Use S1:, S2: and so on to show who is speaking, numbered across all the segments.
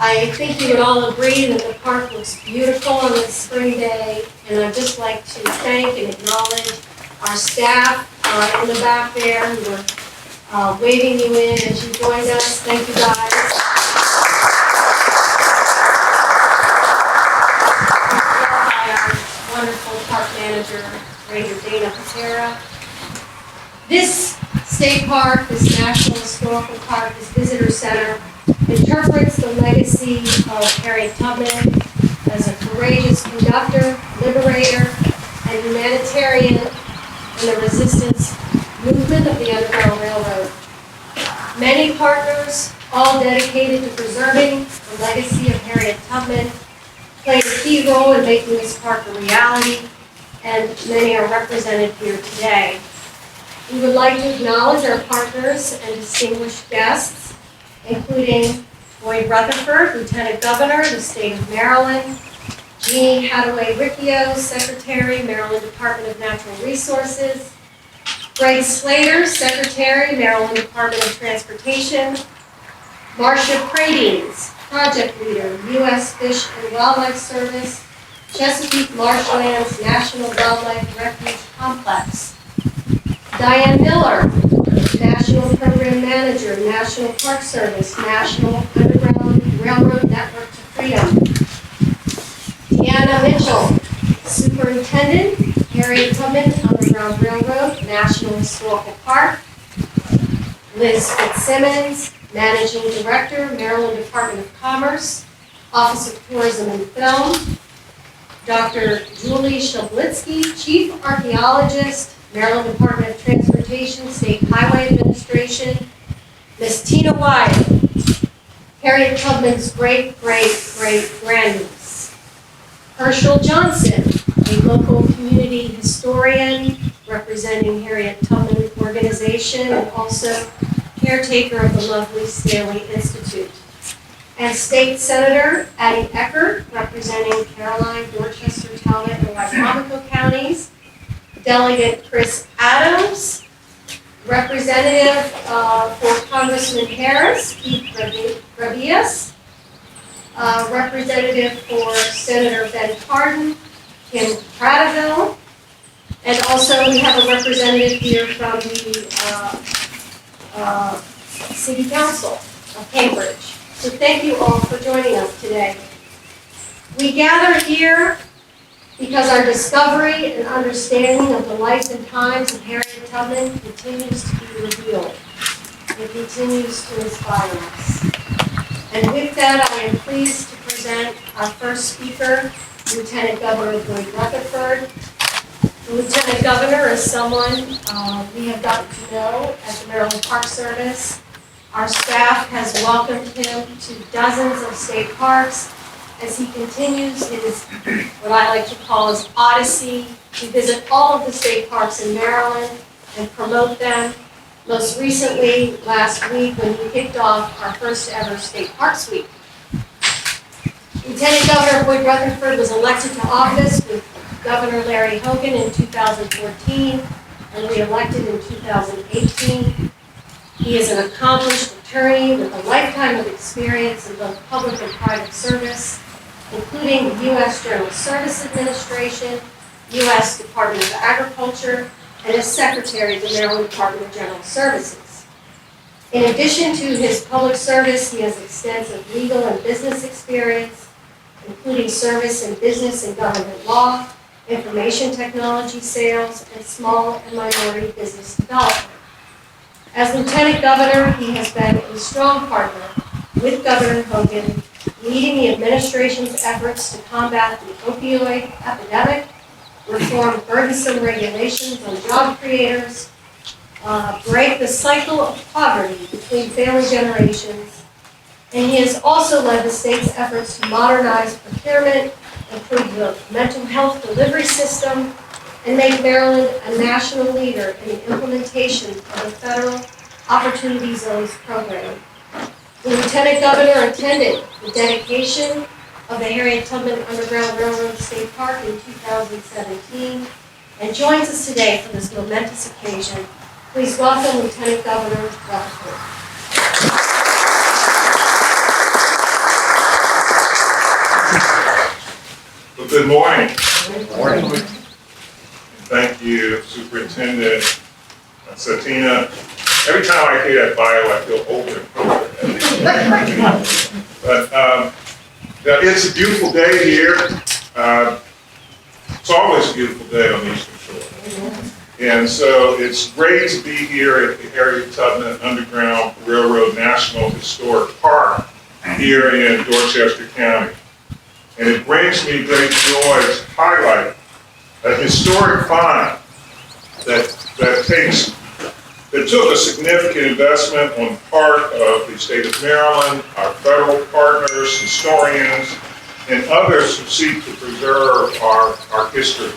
S1: I think you would all agree that the park looks beautiful on this spring day, and I'd just like to thank and acknowledge our staff in the back there who were waving you in as you joined us. Thank you guys. By our wonderful park manager, Ranger Dana Patera. This state park, this National Historical Park, this visitor center, interprets the legacy of Harriet Tubman as a courageous conductor, liberator, and humanitarian in the resistance movement of the Underground Railroad. Many partners, all dedicated to preserving the legacy of Harriet Tubman, played a key role in making this park a reality, and many are represented here today. We would like to acknowledge our partners and distinguished guests, including Boyd Rutherford, Lieutenant Governor of the State of Maryland, Jeannie Hadaway-Riccio, Secretary, Maryland Department of Natural Resources, Greg Slater, Secretary, Maryland Department of Transportation, Marsha Cravins, Project Leader, U.S. Fish and Wildlife Service, Chesapeake Marshlands National Wildlife Refuge Complex, Diane Miller, National Program Manager, National Park Service, National Underground Railroad Network to Freedom, Deanna Mitchell, Superintendent, Harriet Tubman Underground Railroad, National Historical Park, Liz Fitzsimmons, Managing Director, Maryland Department of Commerce, Office of Tourism and Film, Dr. Julius Chevlinski, Chief Archaeologist, Maryland Department of Transportation, State Highway Administration, Ms. Tina Wyatt, Harriet Tubman's great-great-great-grandniece, Herschel Johnson, a local community historian representing Harriet Tubman Organization and also caretaker of the lovely Staley Institute, and State Senator Addie Eckert, representing Caroline, Dorchester, Talbot, and Wycomico counties, Delegate Chris Adams, Representative for Congressman Harris, Keith Gravias, Representative for Senator Ben Cardin, Kim Prattville, and also we have a representative here from the City Council of Cambridge. So thank you all for joining us today. We gather here because our discovery and understanding of the life and times of Harriet Tubman continues to be revealed. It continues to inspire us. And with that, I am pleased to present our first speaker, Lieutenant Governor Boyd Rutherford. The Lieutenant Governor is someone we have gotten to know at the Maryland Park Service. Our staff has welcomed him to dozens of state parks as he continues his, what I like to call his odyssey, to visit all of the state parks in Maryland and promote them. Most recently, last week, when he kicked off our first ever State Parks Week. Lieutenant Governor Boyd Rutherford was elected to office with Governor Larry Hogan in 2014 and re-elected in 2018. He is an accomplished attorney with a lifetime of experience in both public and private service, including the U.S. General Service Administration, U.S. Department of Agriculture, and as Secretary of the Maryland Department of General Services. In addition to his public service, he has extensive legal and business experience, including service in business and government law, information technology sales, and small and minority business development. As Lieutenant Governor, he has been a strong partner with Governor Hogan, leading the administration's efforts to combat the opioid epidemic, reform burdensome regulations on job creators, break the cycle of poverty between family generations, and he has also led the state's efforts to modernize procurement, improve the mental health delivery system, and make Maryland a national leader in the implementation of the Federal Opportunity Zones program. The Lieutenant Governor attended the dedication of the Harriet Tubman Underground Railroad State Park in 2017 and joins us today for this momentous occasion. Please welcome Lieutenant Governor Rutherford.
S2: morning.
S3: Good morning.
S2: Thank you, Superintendent Satina. Every time I hear that bio, I feel older and older. But it's a beautiful day here. It's always a beautiful day on the Eastern Shore. And so it's great to be here at the Harriet Tubman Underground Railroad National Historic Park here in Dorchester County. And it brings me great joy to highlight a historic find that took a significant investment on the part of the state of Maryland, our federal partners, historians, and others who seek to preserve our history.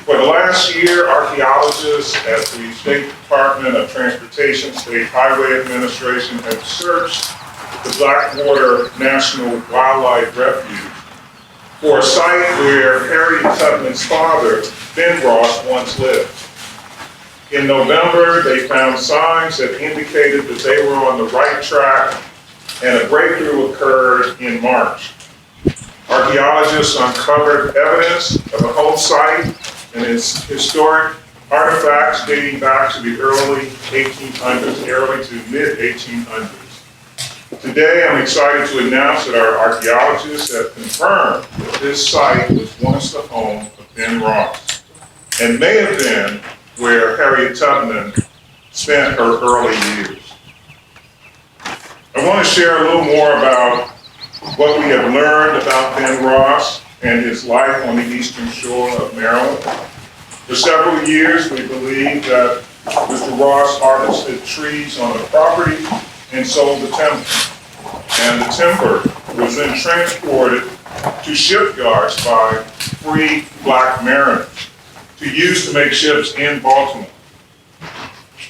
S2: For the last year, archaeologists at the State Department of Transportation, State Highway Administration have searched the Blackwater National Wildlife Refuge for a site where Harriet Tubman's father, Ben Ross, once lived. In November, they found signs that indicated that they were on the right track, and a breakthrough occurred in March. Archaeologists uncovered evidence of a home site and its historic artifacts dating back to the early 1800s, early to mid-1800s. Today, I'm excited to announce that our archaeologists have confirmed that this site was once the home of Ben Ross, and may have been where Harriet Tubman spent her early years. I want to share a little more about what we have learned about Ben Ross and his life on the Eastern Shore of Maryland. For several years, we believed that Mr. Ross harvested trees on the property and sold the timber. And the timber was then transported to shipyards by free black mariners to use to make ships in Baltimore.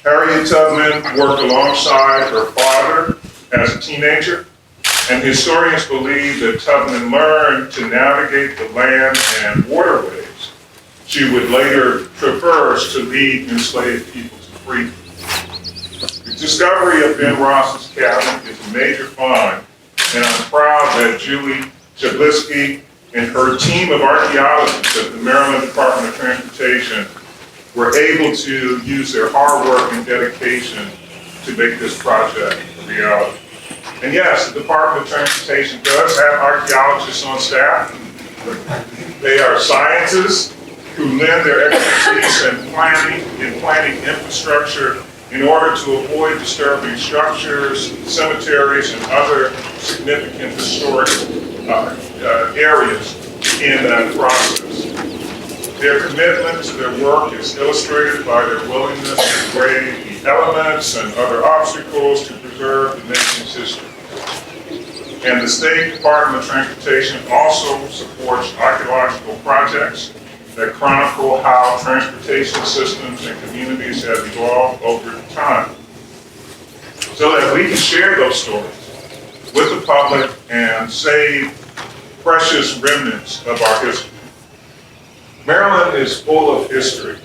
S2: Harriet Tubman worked alongside her father as a teenager, and historians believe that Tubman learned to navigate the land and waterways she would later traverse to lead enslaved people to freedom. The discovery of Ben Ross's cabin is a major find, and I'm proud that Julius Chevlinski and her team of archaeologists at the Maryland Department of Transportation were able to use their hard work and dedication to make this project a reality. And yes, the Department of Transportation does have archaeologists on staff. They are scientists who lend their expertise in planning infrastructure in order to avoid disturbing structures, cemeteries, and other significant historic areas in that process. Their commitment to their work is illustrated by their willingness to brave the elements and other obstacles to preserve the nation's history. And the State Department of Transportation also supports archaeological projects that chronicle how transportation systems and communities have evolved over time, so that we can share those stories with the public and save precious remnants of our history. Maryland is full of history,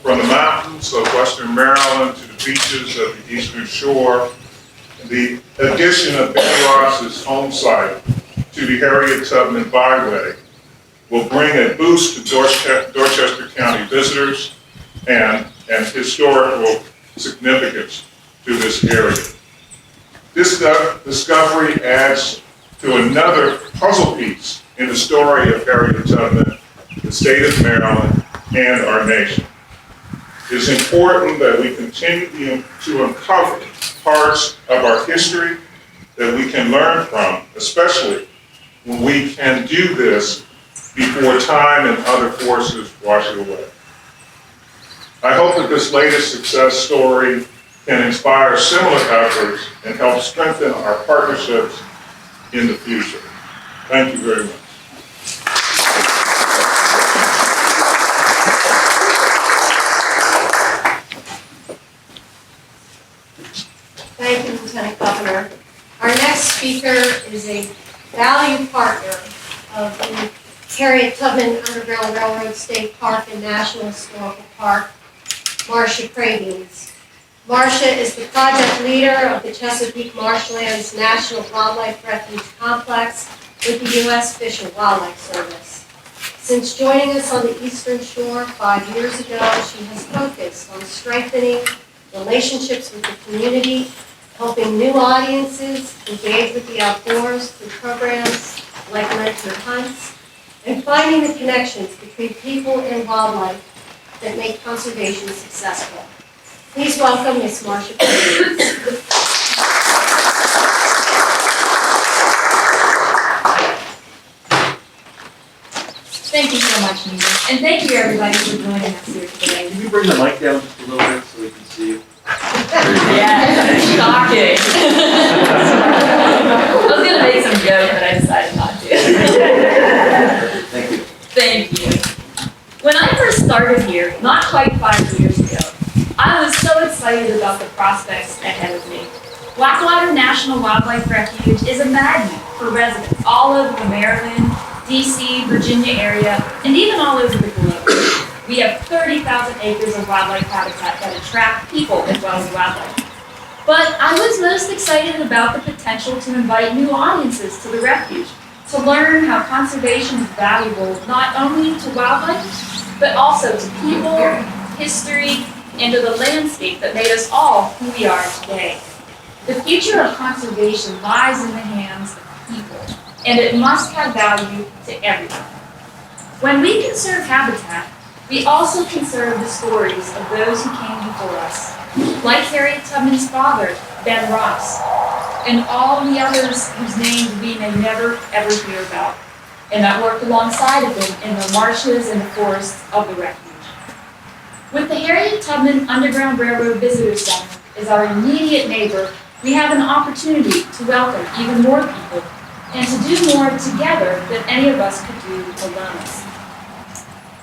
S2: from the mountains of western Maryland to the beaches of the Eastern Shore. The addition of Ben Ross's home site to the Harriet Tubman Byway will bring a boost to Dorchester County visitors and historical significance to this area. This discovery adds to another puzzle piece in the story of Harriet Tubman, the state of Maryland, and our nation. It's important that we continue to uncover parts of our history that we can learn from, especially when we can do this before time and other forces wash it away. I hope that this latest success story can inspire similar efforts and help strengthen our partnerships in the future. Thank you very much.
S1: Thank you, Lieutenant Governor. Our next speaker is a valued partner of the Harriet Tubman Underground Railroad State Park and National Historical Park, Marsha Cravins. Marsha is the project leader of the Chesapeake Marshlands National Wildlife Refuge Complex with the U.S. Fish and Wildlife Service. Since joining us on the Eastern Shore 5 years ago, she has focused on strengthening relationships with the community, helping new audiences engage with the outdoors through programs like Mentor Hunts, and finding the connections between people and wildlife that make conservation successful. Please welcome Ms. Marsha Cravins.
S3: Thank you so much, Nina. And thank you, everybody, for joining us here today.
S4: Can you bring the mic down just a little bit so we can see you?
S3: Yeah, shocking. I was going to make some joke, but I decided not to.
S4: Thank you.
S3: Thank you. When I first started here, not quite 5 years ago, I was so excited about the prospects ahead of me. Blackwater National Wildlife Refuge is a magnet for residents all over the Maryland, DC, Virginia area, and even all over the globe. We have 30,000 acres of wildlife habitat that attract people as well as wildlife. But I was most excited about the potential to invite new audiences to the refuge, to learn how conservation is valuable not only to wildlife, but also to people, history, and to the landscape that made us all who we are today. The future of conservation lies in the hands of people, and it must have value to everyone. When we conserve habitat, we also conserve the stories of those who came before us, like Harriet Tubman's father, Ben Ross, and all the others whose names we may never ever hear about, and that worked alongside of him in the marshes and the forests of the refuge. With the Harriet Tubman Underground Railroad Visitor Center as our immediate neighbor, we have an opportunity to welcome even more people and to do more together than any of us could do alone.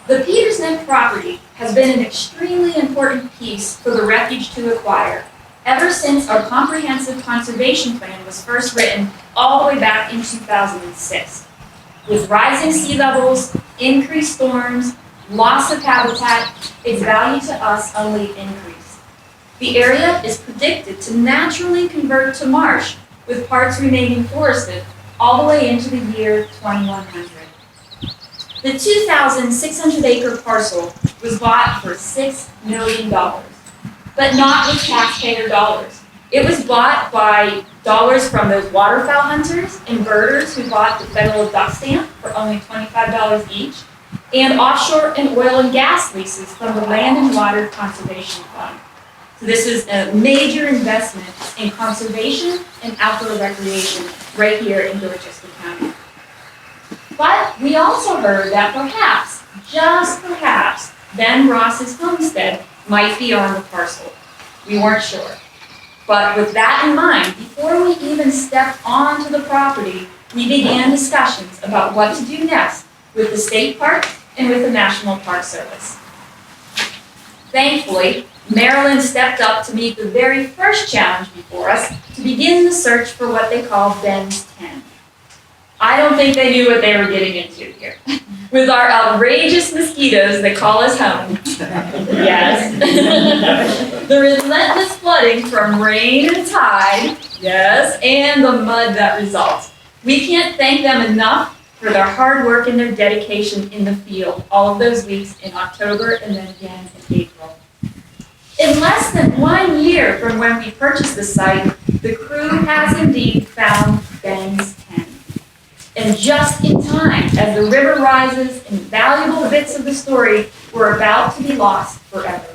S3: The Peters Neck property has been an extremely important piece for the refuge to acquire ever since our comprehensive conservation plan was first written all the way back in 2006. With rising sea levels, increased storms, loss of habitat, its value to us only increased. The area is predicted to naturally convert to marsh, with parts remaining forested all the way into the year 2100. The 2,600-acre parcel was bought for $6 million, but not with taxpayer dollars. It was bought by dollars from those waterfowl hunters and birders who bought the federal duck stamp for only $25 each, and offshore and oil and gas leases from the Land and Water Conservation Fund. So this is a major investment in conservation and outdoor recreation right here in Dorchester County. But we also heard that perhaps, just perhaps, Ben Ross's homestead might be on the parcel. We weren't sure. But with that in mind, before we even stepped onto the property, we began discussions about what to do next with the state park and with the National Park Service. Thankfully, Maryland stepped up to meet the very first challenge before us to begin the search for what they call Ben's 10. I don't think they knew what they were getting into here. With our outrageous mosquitoes that call us home. Yes. The relentless flooding from rain and tide. Yes. And the mud that results. We can't thank them enough for their hard work and their dedication in the field all of those weeks in October and then again in April. In less than 1 year from when we purchased the site, the crew has indeed found Ben's 10. And just in time, as the river rises and valuable bits of the story were about to be lost forever.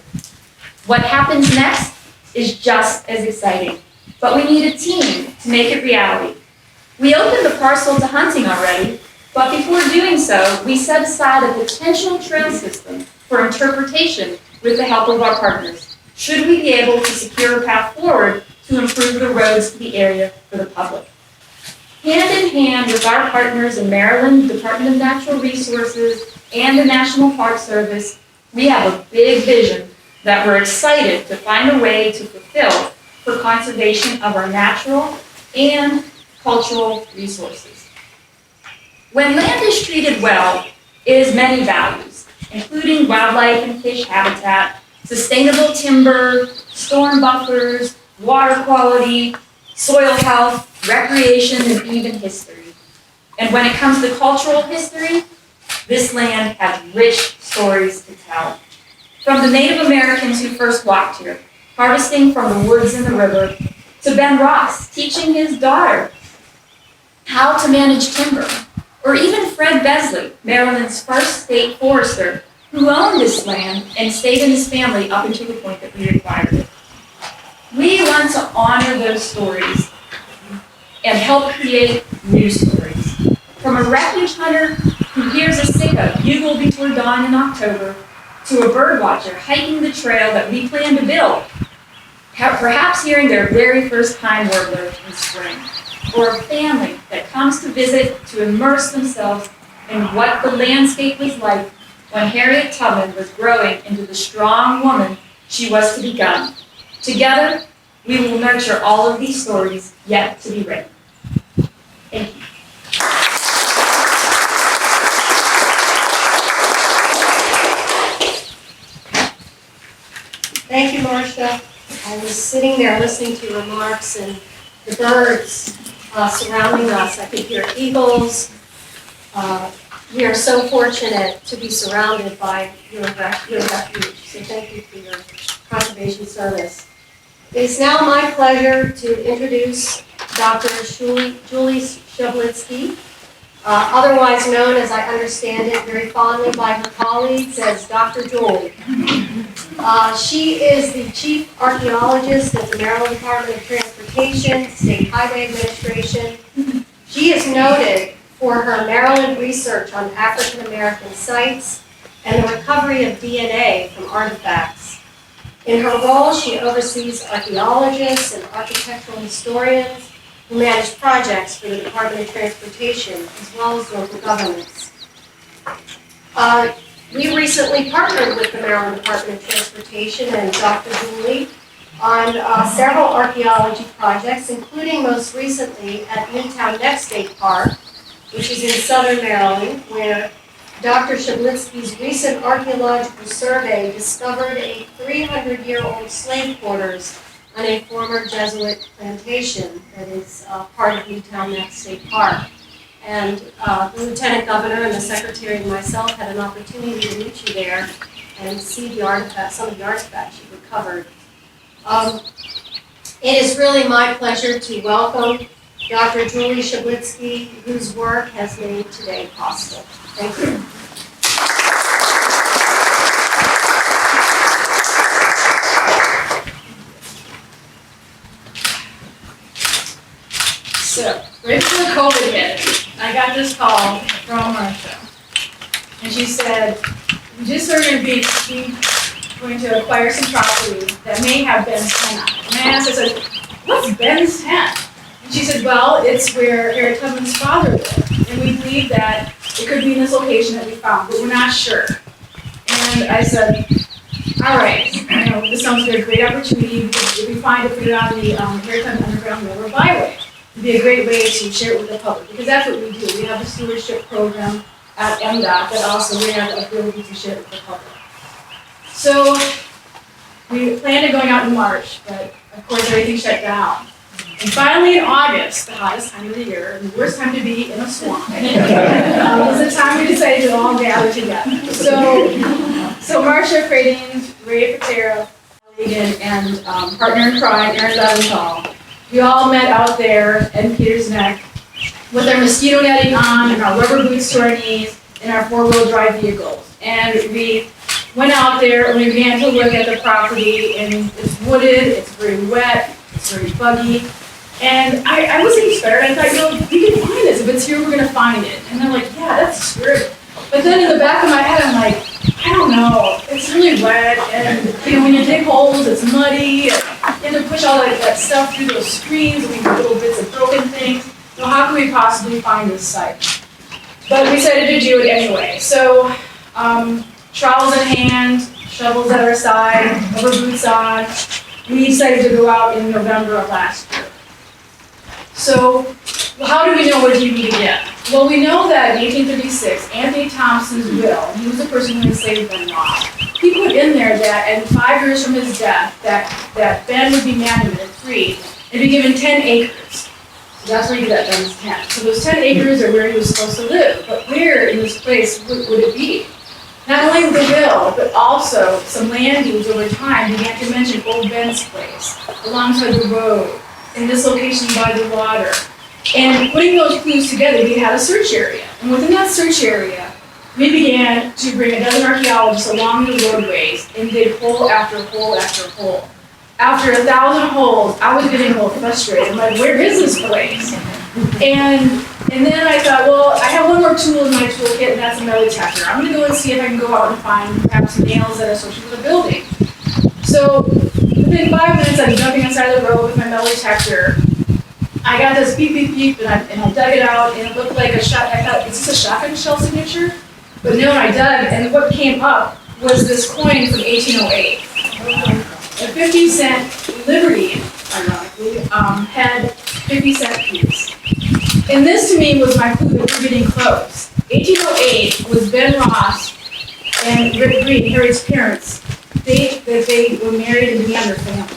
S3: What happens next is just as exciting, but we need a team to make it reality. We opened the parcel to hunting already, but before doing so, we set aside a potential trail system for interpretation with the help of our partners, should we be able to secure a path forward to improve the roads to the area for the public. Hand in hand with our partners in Maryland Department of Natural Resources and the National Park Service, we have a big vision that we're excited to find a way to fulfill for conservation of our natural and cultural resources. When land is treated well, it has many values, including wildlife and fish habitat, sustainable timber, storm buffers, water quality, soil health, recreation, and even history. And when it comes to cultural history, This land has rich stories to tell. From the Native Americans who first walked here, harvesting from the woods and the river, to Ben Ross teaching his daughter how to manage timber, or even Fred Besley, Maryland's first state forester, who owned this land and stayed in his family up until the point that we acquired it. We want to honor those stories and help create new stories. From a refuge hunter who hears a cicada bugle before dawn in October, to a bird watcher hiking the trail that we plan to build, perhaps hearing their very first pine warbler in spring, or a family that comes to visit to immerse themselves in what the landscape was like when Harriet Tubman was growing into the strong woman she was to become. Together, we will nurture all of these stories yet to be written. Thank you.
S1: Thank you, Marsha. I was sitting there listening to your remarks and the birds surrounding us. I could hear eagles. We are so fortunate to be surrounded by your refuge. So thank you for your conservation service. It is now my pleasure to introduce Dr. Julius Chevlinski, otherwise known, as I understand it very fondly by her colleagues, as Dr. Julie. She is the Chief Archaeologist at the Maryland Department of Transportation, State Highway Administration. She is noted for her Maryland research on African American sites and the recovery of DNA from artifacts. In her role, she oversees archaeologists and architectural historians who manage projects for the Department of Transportation as well as local governments. We recently partnered with the Maryland Department of Transportation and Dr. Julie on several archaeology projects, including most recently at Newtown Neck State Park, which is in southern Maryland, where Dr. Chevlinski's recent archaeological survey discovered a 300-year-old slave quarters on a former Jesuit plantation that is part of Newtown Neck State Park. And the Lieutenant Governor and the Secretary and myself had an opportunity to meet you there and see the artifacts, some of the artifacts you recovered. It is really my pleasure to welcome Dr. Julie Chevlinski, whose work has made today possible. Thank you.
S5: So, right before COVID hit, I got this call from Marsha. And she said, we just are going to acquire some property that may have Ben's tent on it. And I asked, I said, what's Ben's tent? And she said, well, it's where Harriet Tubman's father lived. And we believe that it could be in this location that we found, but we're not sure. And I said, all right, this sounds like a great opportunity. If we find it, put it on the Harriet Tubman Underground Railroad Byway. It'd be a great way to share it with the public, because that's what we do. We have a stewardship program at MDOT, but also we have the ability to share it with the public. So we planned on going out in March, but of course everything shut down. And finally in August, the hottest time of the year, and the worst time to be in a swamp, was the time we decided to all gather together. So Marsha Cravins, Ray Patera, and partner in crime, Aaron Leventhal, we all met out there in Peters Neck with our mosquito netting on and our rubber boots to our knees and our four-wheel drive vehicles. And we went out there and we began to look at the property, and it's wooded, it's very wet, it's very buggy. And I was inspired. I thought, we can find this. If it's here, we're going to find it. And they're like, yeah, that's spirit. But then in the back of my head, I'm like, I don't know. It's really wet, and when you dig holes, it's muddy. And you have to push all that stuff through those screens, and we have little bits of broken things. So how can we possibly find this site? But we decided to do it anyway. So trowels in hand, shovels at our side, rubber boots on. We decided to go out in November of last year. So how do we know what you need to get? Well, we know that in 1836, Anthony Thompson's will, he was the person who enslaved Ben Ross. He put in there that in 5 years from his death, that Ben would be manumitted, free, and be given 10 acres. So that's where you get that Ben's tent. So those 10 acres are where he was supposed to live, but where in this place would it be? Not only the will, but also some land use over time began to mention Old Ben's place, alongside the road, in this location by the water. And putting those clues together, we had a search area. And within that search area, we began to bring a dozen archaeologists along the roadways and dig hole after hole after hole. After 1,000 holes, I was getting a little frustrated. I'm like, where is this place? And then I thought, well, I have one more tool in my toolkit, and that's a metal detector. I'm gonna go and see if I can go out and find perhaps some nails that are associated with a building. So within 5 minutes, I'm jumping inside the road with my metal detector. I got this beep, beep, beep, and I dug it out, and it looked like a shot. I thought, is this a shotgun shell signature? But no, I dug, and what came up was this coin from 1808. A 50-cent Liberty, ironically, had 50-cent piece. And this to me was my clue that we're getting close. 1808 was Ben Ross and Rick Green, Harriet's parents, date that they were married and began their family.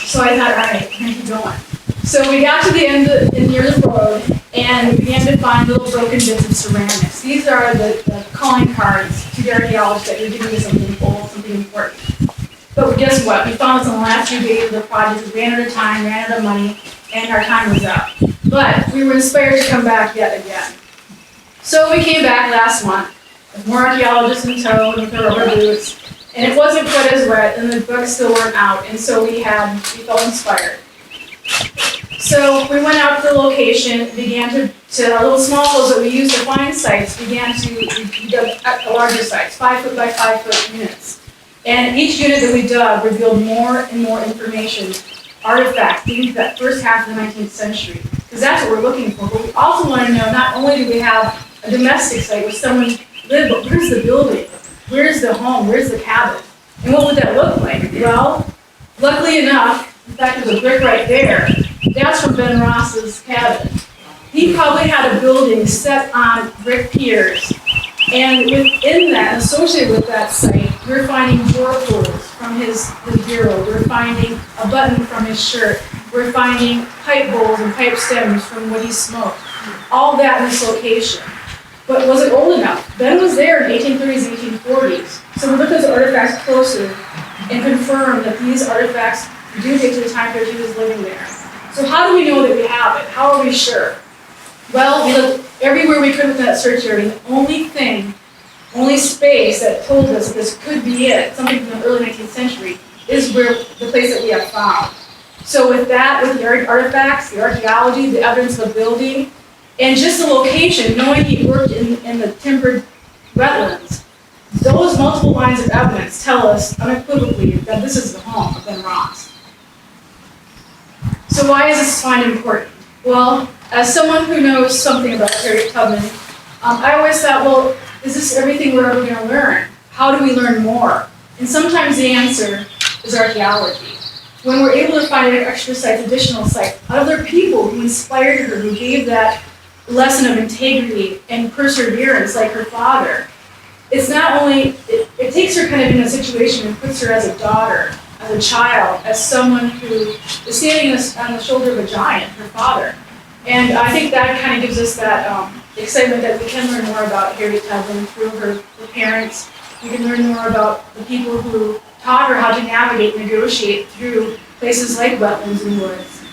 S5: So I thought, all right, I'm gonna keep going. So we got to the end near the road, and we began to find little broken bits of ceramics. These are the calling cards to the archaeologists that you're giving me something old, something important. But guess what? We found this in the last few days of the project. We ran out of time, ran out of money, and our time was up. But we were inspired to come back yet again. So we came back last month with more archaeologists in tow and with our rubber boots, and it wasn't quite as wet, and the bugs still weren't out, and so we felt inspired. So we went out to the location, began to our little small holes that we used to find sites, began to dug at larger sites, 5 foot by 5 foot units. And each unit that we dug revealed more and more information, artifacts, dating to that first half of the 19th century, because that's what we're looking for. But we also want to know, not only do we have a domestic site where someone lived, but where's the building? Where's the home? Where's the cabin? And what would that look like? Well, luckily enough, in fact, there's a brick right there. That's from Ben Ross's cabin. He probably had a building set on brick piers, and within that, associated with that site, we're finding drawer pulls from his bureau. We're finding a button from his shirt. We're finding pipe bowls and pipe stems from what he smoked. All that in this location. But was it old enough? Ben was there in the 1830s and 1840s. So we looked at those artifacts closer and confirmed that these artifacts do date to the time period he was living there. So how do we know that we have it? How are we sure? Well, we looked everywhere we could within that search area. The only space that told us that this could be it, something from the early 19th century, is where the place that we have found. So with that, with the artifacts, the archaeology, the evidence of the building, and just the location, knowing he worked in the timbered wetlands, those multiple lines of evidence tell us unequivocally that this is the home of Ben Ross. So why is this find important? Well, as someone who knows something about Harriet Tubman, I always thought, well, is this everything we're ever going to learn? How do we learn more? And sometimes the answer is archaeology. When we're able to find extra sites, additional sites, other people who inspired her, who gave that lesson of integrity and perseverance like her father, it's not only, it takes her kind of in a situation and puts her as a daughter, as a child, as someone who is standing on the shoulder of a giant, her father. And I think that kind of gives us that excitement that we can learn more about Harriet Tubman through her parents. We can learn more about the people who taught her how to navigate and negotiate through places like wetlands and woods.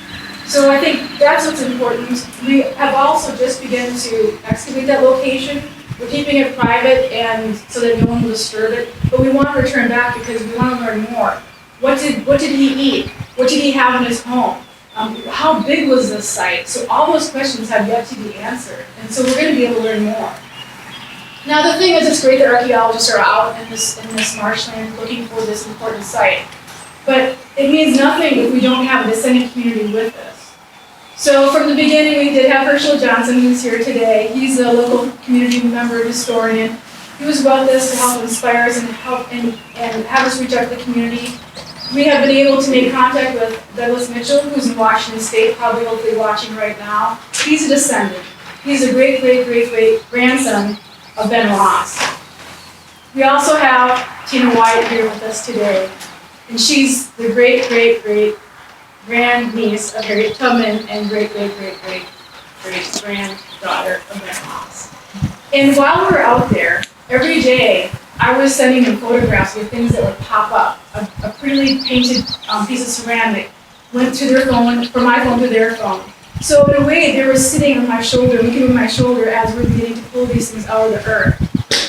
S5: So I think that's what's important. We have also just begun to excavate that location. We're keeping it private and so that no one will disturb it, but we want to return back because we want to learn more. What did he eat? What did he have in his home? How big was this site? So all those questions have yet to be answered, and so we're going to be able to learn more. Now the thing is, it's great that archaeologists are out in this marshland looking for this important site, but it means nothing if we don't have a descendant community with us. So from the beginning, we did have Herschel Johnson, who's here today. He's a local community member and historian. He was with us to help inspire us and help and have us reach out to the community. We have been able to make contact with Douglas Mitchell, who's in Washington State, probably hopefully watching right now. He's a descendant. He's a great-great-great-grandson of Ben Ross. We also have Tina White here with us today, and she's the great-great-great grandniece of Harriet Tubman and great-great-great-great-granddaughter of grandmas. And while we were out there, every day, I was sending them photographs of things that would pop up. A prettily painted piece of ceramic went to their phone, from my phone to their phone. So in a way, they were sitting on my shoulder, looking over my shoulder as we're beginning to pull these things out of the earth.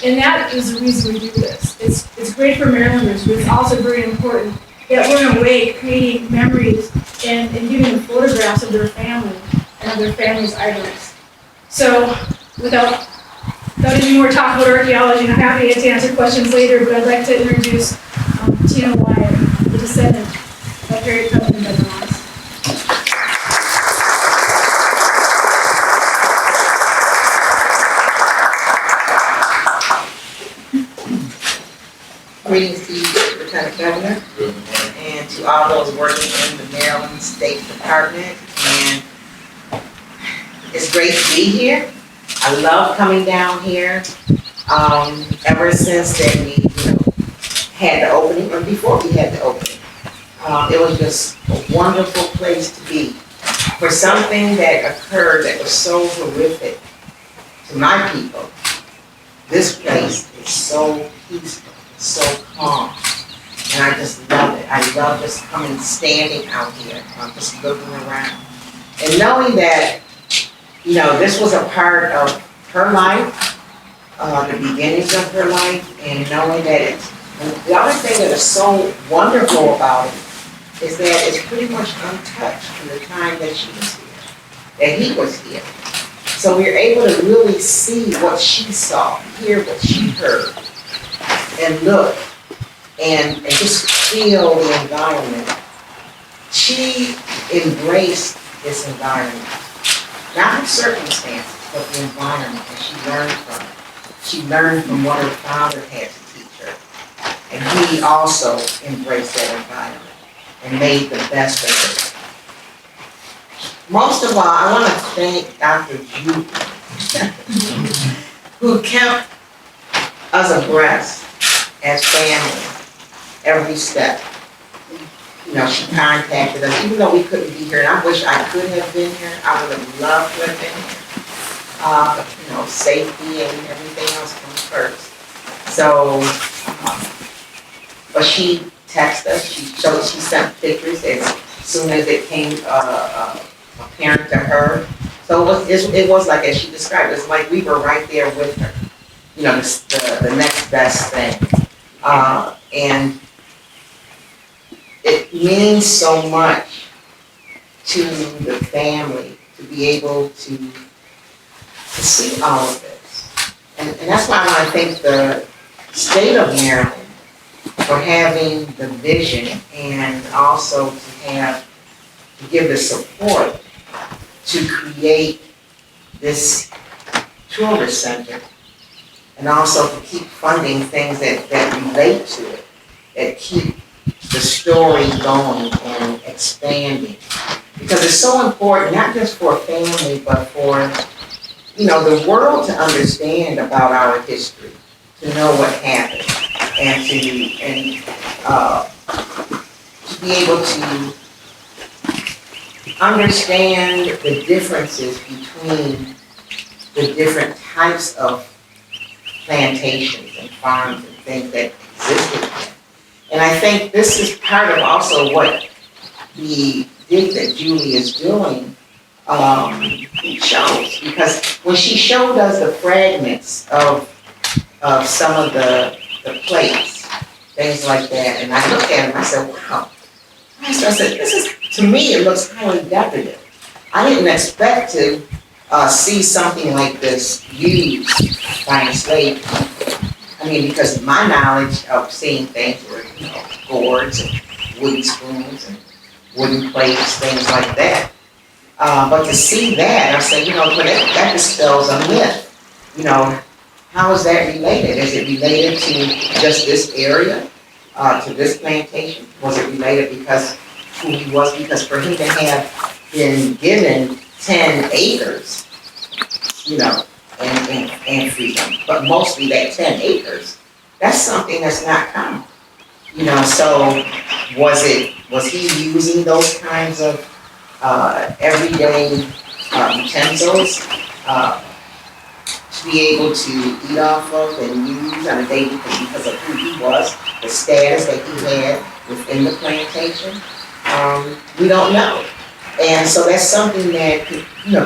S5: And that is the reason we do this. It's great for Marylanders, but it's also very important that we're in a way creating memories and giving them photographs of their family and of their family's items. So without any more talk about archaeology, and I'm happy to answer questions later, but I'd like to introduce Tina Wyatt, the descendant of Harriet Tubman and Bedrons.
S6: Greetings to you, Lieutenant Governor, and to all those working in the Maryland State Department. And it's great to be here. I love coming down here. Ever since that we, had the opening, or before we had the opening, it was just a wonderful place to be. For something that occurred that was so horrific to my people, this place is so peaceful. So calm, and I just love it. I love just coming, standing out here, just looking around, and knowing that, this was a part of her life, the beginnings of her life, and knowing that and the other thing that is so wonderful about it is that it's pretty much untouched from the time that she was here, that he was here. So we're able to really see what she saw, hear what she heard, and look, and just feel the environment. She embraced this environment, not her circumstances, but the environment that she learned from. She learned from what her father had to teach her, and he also embraced that environment and made the best of it. Most of all, I want to thank Dr. Judy, who kept us abreast as family, every step. She contacted us, even though we couldn't be here, and I wish I could have been here. I would have loved to have been here. Safety and everything else comes first. So, but she texted us, she sent pictures as soon as it came apparent to her. So it was like, as she described, it's like we were right there with her. The next best thing. And it means so much to the family to be able to see all of this. And that's why I want to thank the state of Maryland for having the vision and also to give the support to create this tourist center, and also to keep funding things that relate to it, that keep the story going and expanding. Because it's so important, not just for a family, but for, the world to understand about our history, to know what happened, and to be able to understand the differences between the different types of plantations and farms and things that existed there. And I think this is part of also what the dig that Julie is doing shows. Because when she showed us the fragments of some of the plates, things like that, and I looked at them and I said, wow. So I said, to me, it looks highly decorative. I didn't expect to see something like this used by enslaved people. Because my knowledge of seeing things were, gourds and wooden spoons and wooden plates, things like that. But to see that, I said, that dispels a myth. How is that related? Is it related to just this area, to this plantation? Was it related because who he was? Because for him to have been given 10 acres, and freedom, but mostly that 10 acres, that's something that's not common. So was he using those kinds of everyday utensils to be able to eat off of and use on a daily basis because of who he was, the status that he had within the plantation? We don't know. And so that's something that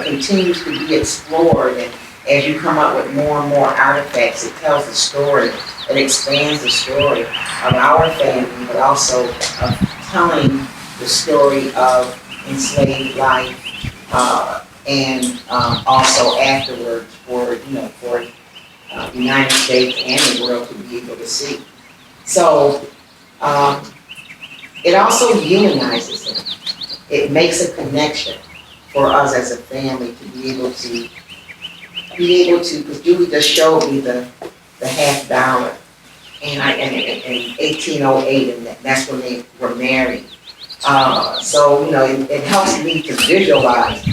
S6: continues to be explored, and as you come up with more and more artifacts, it tells the story, it expands the story of our family, but also of telling the story of enslaved life, and also afterwards for the United States and the world to be able to see. So it also humanizes him. It makes a connection for us as a family to be able to, because Julie just showed me the $50, and in 1808, and that's when they were married. So it helps me to visualize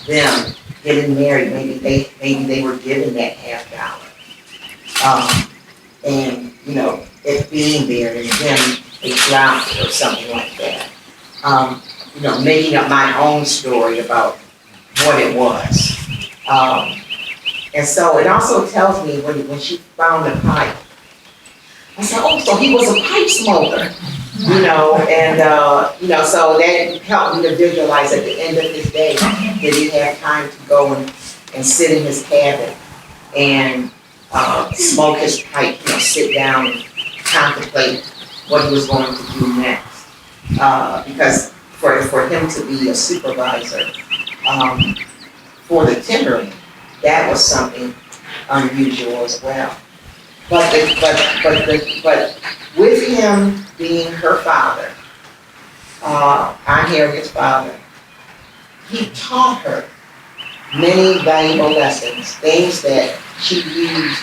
S6: them getting married. Maybe they were given that $50, and it being there, and then they dropped it or something like that. Making up my own story about what it was. And so it also tells me when she found the pipe, I said, oh, so he was a pipe smoker, and so that helped me to visualize at the end of his day that he had time to go and sit in his cabin and smoke his pipe, sit down and contemplate what he was going to do next. Because for him to be a supervisor for the timbering, that was something unusual as well. But with him being her father, I'm Harriet's father, he taught her many valuable lessons, things that she used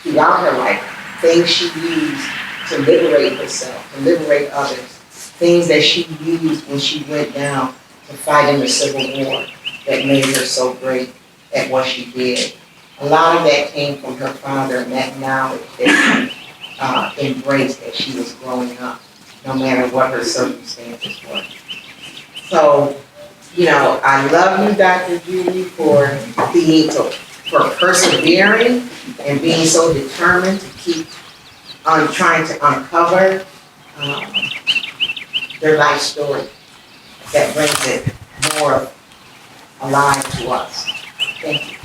S6: throughout her life, things she used to liberate herself, to liberate others, things that she used when she went down to fight in the Civil War that made her so great at what she did. A lot of that came from her father and that knowledge that she embraced as she was growing up, no matter what her circumstances were. So, I love you, Dr. Julie, for persevering and being so determined to keep on trying to uncover their life story that brings it more alive to us. Thank you.